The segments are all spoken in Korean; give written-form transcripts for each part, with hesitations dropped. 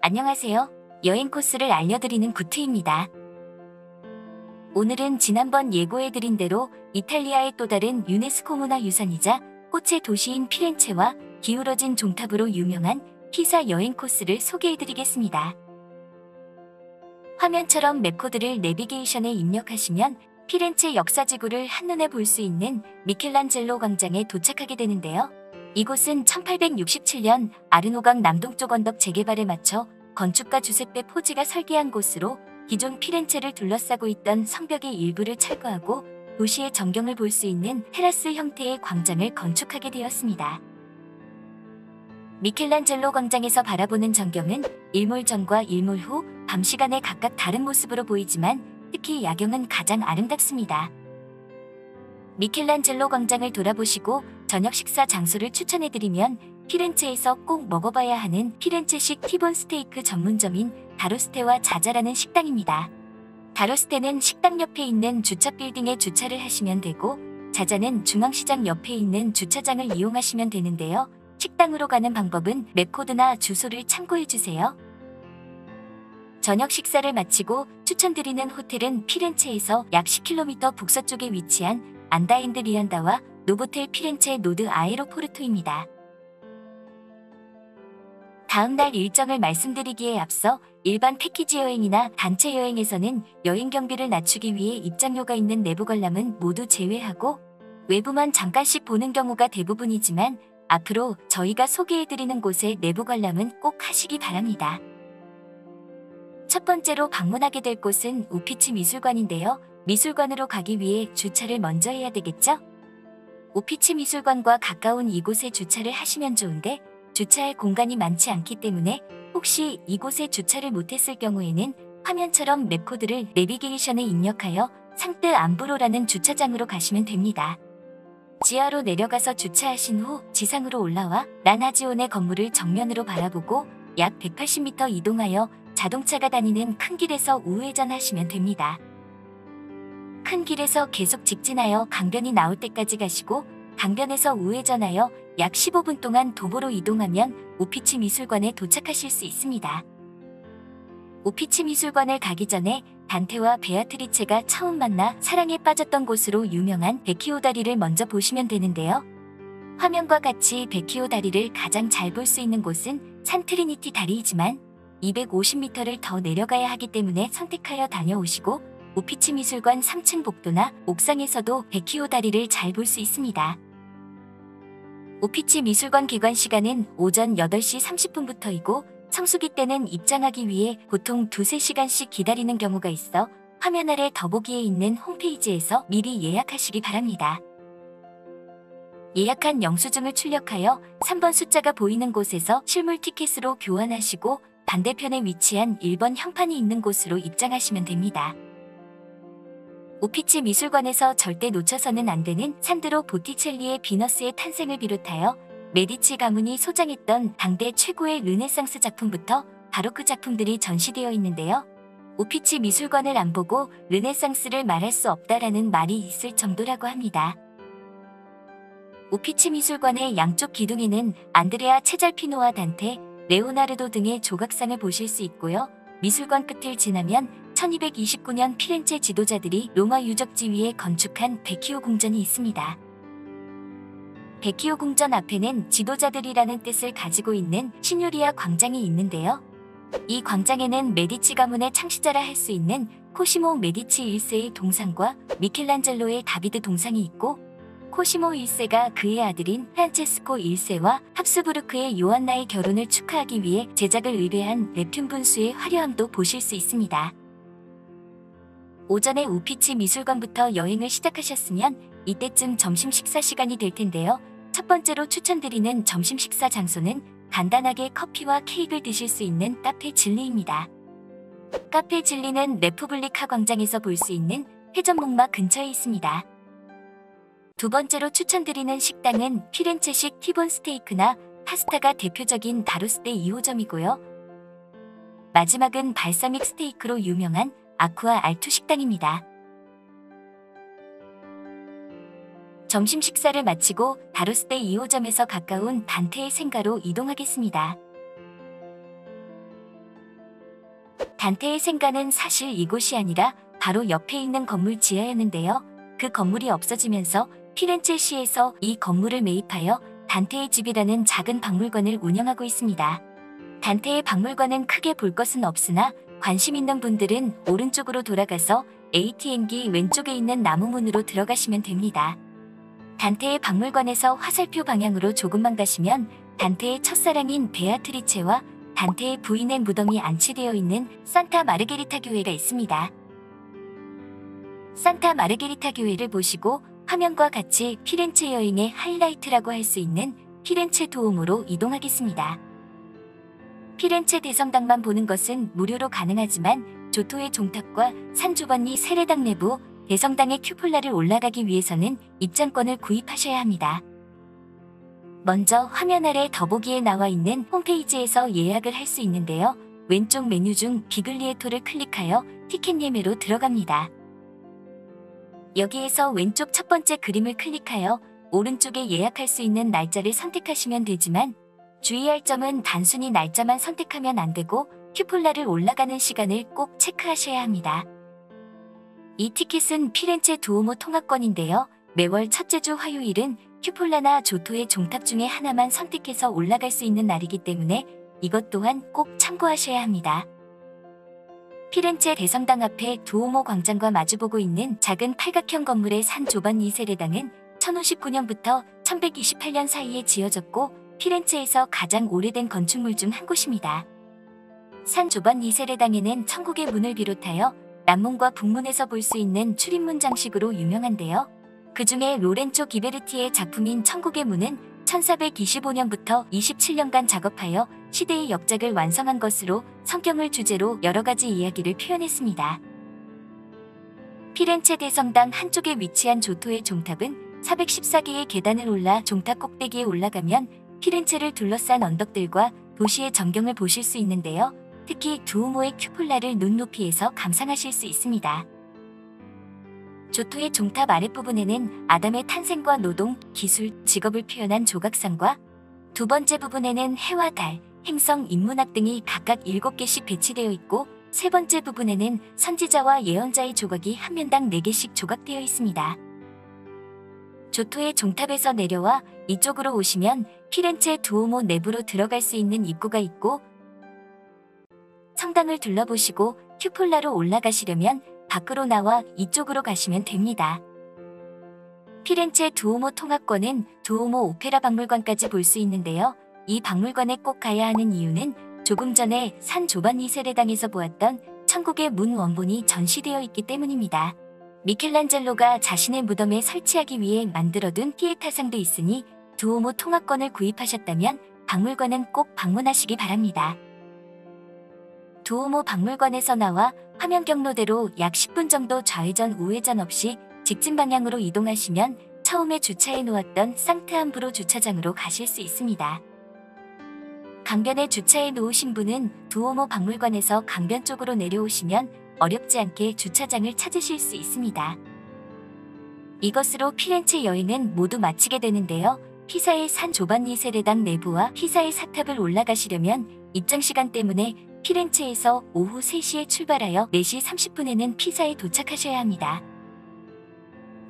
안녕하세요. 여행 코스를 알려드리는 구트입니다. 오늘은 지난번 예고해드린 대로 이탈리아의 또 다른 유네스코 문화유산이자 꽃의 도시인 피렌체와 기울어진 종탑으로 유명한 피사 여행 코스를 소개해드리겠습니다. 화면처럼 맵코드를 내비게이션에 입력하시면 피렌체 역사지구를 한눈에 볼 수 있는 미켈란젤로 광장에 도착하게 되는데요. 이곳은 1867년 아르노강 남동쪽 언덕 재개발에 맞춰 건축가 주세페 포지가 설계한 곳으로 기존 피렌체를 둘러싸고 있던 성벽의 일부를 철거하고 도시의 전경을 볼 수 있는 테라스 형태의 광장을 건축하게 되었습니다. 미켈란젤로 광장에서 바라보는 전경은 일몰 전과 일몰 후 밤 시간에 각각 다른 모습으로 보이지만 특히 야경은 가장 아름답습니다. 미켈란젤로 광장을 돌아보시고 저녁 식사 장소를 추천해드리면 피렌체에서 꼭 먹어봐야 하는 피렌체식 티본 스테이크 전문점인 다로스테와 자자라는 식당입니다. 다로스테는 식당 옆에 있는 주차 빌딩에 주차를 하시면 되고 자자는 중앙시장 옆에 있는 주차장을 이용하시면 되는데요. 식당으로 가는 방법은 맵코드나 주소를 참고해주세요. 저녁 식사를 마치고 추천드리는 호텔은 피렌체에서 약 10km 북서쪽에 위치한 안다엔드 리안다와 노보텔 피렌체 노드 아에로포르토입니다. 다음 날 일정을 말씀드리기에 앞서 일반 패키지 여행이나 단체 여행에서는 여행 경비를 낮추기 위해 입장료가 있는 내부 관람은 모두 제외하고 외부만 잠깐씩 보는 경우가 대부분이지만 앞으로 저희가 소개해드리는 곳의 내부 관람은 꼭 하시기 바랍니다. 첫 번째로 방문하게 될 곳은 우피치 미술관인데요. 미술관으로 가기 위해 주차를 먼저 해야 되겠죠? 우피치 미술관과 가까운 이곳에 주차를 하시면 좋은데 주차할 공간이 많지 않기 때문에 혹시 이곳에 주차를 못했을 경우에는 화면처럼 맵코드를 내비게이션에 입력하여 상뜨 암브로라는 주차장으로 가시면 됩니다. 지하로 내려가서 주차하신 후 지상으로 올라와 란하지온의 건물을 정면으로 바라보고 약 180m 이동하여 자동차가 다니는 큰 길에서 우회전하시면 됩니다. 큰 길에서 계속 직진하여 강변이 나올 때까지 가시고 강변에서 우회전하여 약 15분 동안 도보로 이동하면 우피치 미술관에 도착하실 수 있습니다. 우피치 미술관을 가기 전에 단테와 베아트리체가 처음 만나 사랑에 빠졌던 곳으로 유명한 베키오 다리를 먼저 보시면 되는데요. 화면과 같이 베키오 다리를 가장 잘 볼 수 있는 곳은 산트리니티 다리이지만 250m를 더 내려가야 하기 때문에 선택하여 다녀오시고 우피치 미술관 3층 복도나 옥상에서도 베키오 다리를 잘 볼 수 있습니다. 우피치 미술관 개관 시간은 오전 8시 30분부터이고 성수기 때는 입장하기 위해 보통 2~3시간씩 기다리는 경우가 있어 화면 아래 더보기에 있는 홈페이지에서 미리 예약하시기 바랍니다. 예약한 영수증을 출력하여 3번 숫자가 보이는 곳에서 실물 티켓으로 교환하시고 반대편에 위치한 1번 형판이 있는 곳으로 입장하시면 됩니다. 우피치 미술관에서 절대 놓쳐서는 안 되는 산드로 보티첼리의 비너스의 탄생을 비롯하여 메디치 가문이 소장했던 당대 최고의 르네상스 작품부터 바로크 작품들이 전시되어 있는데요. 우피치 미술관을 안 보고 르네상스를 말할 수 없다라는 말이 있을 정도라고 합니다. 우피치 미술관의 양쪽 기둥에는 안드레아 체잘피노와 단테, 레오나르도 등의 조각상을 보실 수 있고요. 미술관 끝을 지나면 1229년 피렌체 지도자들이 로마 유적지 위에 건축한 베키오 궁전이 있습니다. 베키오 궁전 앞에는 지도자들이라는 뜻을 가지고 있는 시뇨리아 광장이 있는데요. 이 광장에는 메디치 가문의 창시자라 할 수 있는 코시모 메디치 1세의 동상과 미켈란젤로의 다비드 동상이 있고 코시모 1세가 그의 아들인 프란체스코 1세와 합스부르크의 요한나의 결혼을 축하하기 위해 제작을 의뢰한 넵튠 분수의 화려함도 보실 수 있습니다. 오전에 우피치 미술관부터 여행을 시작하셨으면 이때쯤 점심 식사 시간이 될 텐데요. 첫 번째로 추천드리는 점심 식사 장소는 간단하게 커피와 케이크를 드실 수 있는 카페 진리입니다. 카페 진리는 레푸블리카 광장에서 볼 수 있는 회전목마 근처에 있습니다. 두 번째로 추천드리는 식당은 피렌체식 티본 스테이크나 파스타가 대표적인 다로스테 2호점이고요. 마지막은 발사믹 스테이크로 유명한 아쿠아 알투 식당입니다. 점심 식사를 마치고 다로스테 2호점에서 가까운 단테의 생가로 이동하겠습니다. 단테의 생가는 사실 이곳이 아니라 바로 옆에 있는 건물 지하였는데요. 그 건물이 없어지면서 피렌체시에서 이 건물을 매입하여 단테의 집이라는 작은 박물관을 운영하고 있습니다. 단테의 박물관은 크게 볼 것은 없으나 관심 있는 분들은 오른쪽으로 돌아가서 ATM기 왼쪽에 있는 나무 문으로 들어가시면 됩니다. 단테의 박물관에서 화살표 방향으로 조금만 가시면 단테의 첫사랑인 베아트리체와 단테의 부인의 무덤이 안치되어 있는 산타 마르게리타 교회가 있습니다. 산타 마르게리타 교회를 보시고 화면과 같이 피렌체 여행의 하이라이트라고 할 수 있는 피렌체 도움으로 이동하겠습니다. 피렌체 대성당만 보는 것은 무료로 가능하지만 조토의 종탑과 산 조반니 세례당 내부 대성당의 큐폴라를 올라가기 위해서는 입장권을 구입하셔야 합니다. 먼저 화면 아래 더보기에 나와 있는 홈페이지에서 예약을 할 수 있는데요. 왼쪽 메뉴 중 비글리에토를 클릭하여 티켓 예매로 들어갑니다. 여기에서 왼쪽 첫 번째 그림을 클릭하여 오른쪽에 예약할 수 있는 날짜를 선택하시면 되지만 주의할 점은 단순히 날짜만 선택하면 안 되고 큐폴라를 올라가는 시간을 꼭 체크하셔야 합니다. 이 티켓은 피렌체 두오모 통합권인데요. 매월 첫째 주 화요일은 큐폴라나 조토의 종탑 중에 하나만 선택해서 올라갈 수 있는 날이기 때문에 이것 또한 꼭 참고하셔야 합니다. 피렌체 대성당 앞에 두오모 광장과 마주보고 있는 작은 팔각형 건물의 산 조반니 세례당은 1059년부터 1128년 사이에 지어졌고 피렌체에서 가장 오래된 건축물 중 한 곳입니다. 산 조반니 세례당에는 천국의 문을 비롯하여 남문과 북문에서 볼 수 있는 출입문 장식으로 유명한데요. 그 중에 로렌조 기베르티의 작품인 천국의 문은 1425년부터 27년간 작업하여 시대의 역작을 완성한 것으로 성경을 주제로 여러 가지 이야기를 표현했습니다. 피렌체 대성당 한쪽에 위치한 조토의 종탑은 414개의 계단을 올라 종탑 꼭대기에 올라가면 피렌체를 둘러싼 언덕들과 도시의 전경을 보실 수 있는데요. 특히 두오모의 큐폴라를 눈높이에서 감상하실 수 있습니다. 조토의 종탑 아랫부분에는 아담의 탄생과 노동, 기술, 직업을 표현한 조각상과 두 번째 부분에는 해와 달, 행성, 인문학 등이 각각 7개씩 배치되어 있고 세 번째 부분에는 선지자와 예언자의 조각이 한 면당 4개씩 조각되어 있습니다. 조토의 종탑에서 내려와 이쪽으로 오시면 피렌체 두오모 내부로 들어갈 수 있는 입구가 있고 성당을 둘러보시고 큐폴라로 올라가시려면 밖으로 나와 이쪽으로 가시면 됩니다. 피렌체 두오모 통합권은 두오모 오페라 박물관까지 볼 수 있는데요. 이 박물관에 꼭 가야 하는 이유는 조금 전에 산 조반니 세례당에서 보았던 천국의 문 원본이 전시되어 있기 때문입니다. 미켈란젤로가 자신의 무덤에 설치하기 위해 만들어둔 피에타상도 있으니 두오모 통합권을 구입하셨다면 박물관은 꼭 방문하시기 바랍니다. 두오모 박물관에서 나와 화면 경로대로 약 10분 정도 좌회전 우회전 없이 직진 방향으로 이동하시면 처음에 주차해 놓았던 상트함브로 주차장으로 가실 수 있습니다. 강변에 주차해 놓으신 분은 두오모 박물관에서 강변 쪽으로 내려오시면 어렵지 않게 주차장을 찾으실 수 있습니다. 이것으로 피렌체 여행은 모두 마치게 되는데요. 피사의 산 조반니 세례당 내부와 피사의 사탑을 올라가시려면 입장 시간 때문에 피렌체에서 오후 3시에 출발하여 4시 30분에는 피사에 도착하셔야 합니다.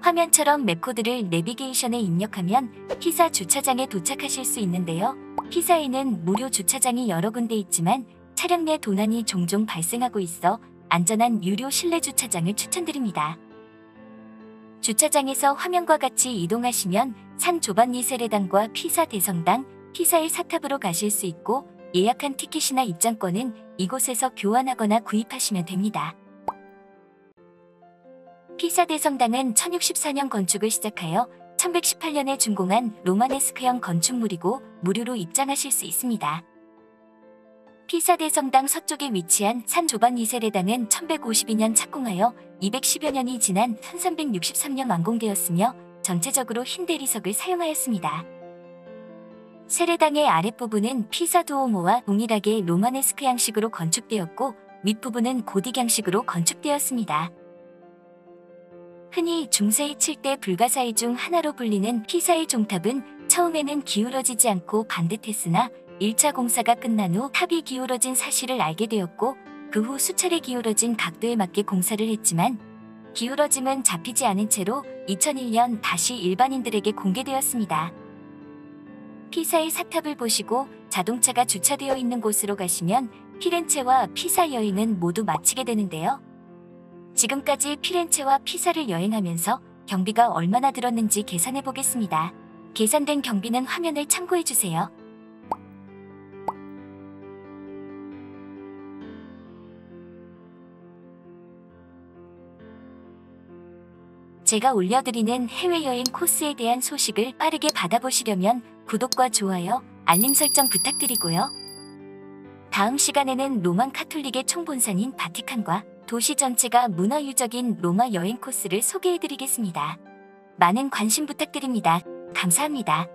화면처럼 맵코드를 내비게이션에 입력하면 피사 주차장에 도착하실 수 있는데요. 피사에는 무료 주차장이 여러 군데 있지만 차량 내 도난이 종종 발생하고 있어 안전한 유료 실내 주차장을 추천드립니다. 주차장에서 화면과 같이 이동하시면 산 조반니 세례당과 피사 대성당, 피사의 사탑으로 가실 수 있고 예약한 티켓이나 입장권은 이곳에서 교환하거나 구입하시면 됩니다. 피사 대성당은 1064년 건축을 시작하여 1118년에 준공한 로마네스크형 건축물이고 무료로 입장하실 수 있습니다. 피사 대성당 서쪽에 위치한 산 조반니 세례당은 1152년 착공하여 210여 년이 지난 1363년 완공되었으며 전체적으로 흰 대리석을 사용하였습니다. 세례당의 아랫부분은 피사 두오모와 동일하게 로마네스크 양식으로 건축되었고 윗부분은 고딕 양식으로 건축되었습니다. 흔히 중세의 7대 불가사의 중 하나로 불리는 피사의 종탑은 처음에는 기울어지지 않고 반듯했으나 1차 공사가 끝난 후 탑이 기울어진 사실을 알게 되었고 그 후 수차례 기울어진 각도에 맞게 공사를 했지만 기울어짐은 잡히지 않은 채로 2001년 다시 일반인들에게 공개되었습니다. 피사의 사탑을 보시고 자동차가 주차되어 있는 곳으로 가시면 피렌체와 피사 여행은 모두 마치게 되는데요. 지금까지 피렌체와 피사를 여행하면서 경비가 얼마나 들었는지 계산해 보겠습니다. 계산된 경비는 화면을 참고해 주세요. 제가 올려드리는 해외여행 코스에 대한 소식을 빠르게 받아보시려면 구독과 좋아요, 알림 설정 부탁드리고요. 다음 시간에는 로만 카톨릭의 총본산인 바티칸과 도시 전체가 문화유적인 로마 여행 코스를 소개해드리겠습니다. 많은 관심 부탁드립니다. 감사합니다.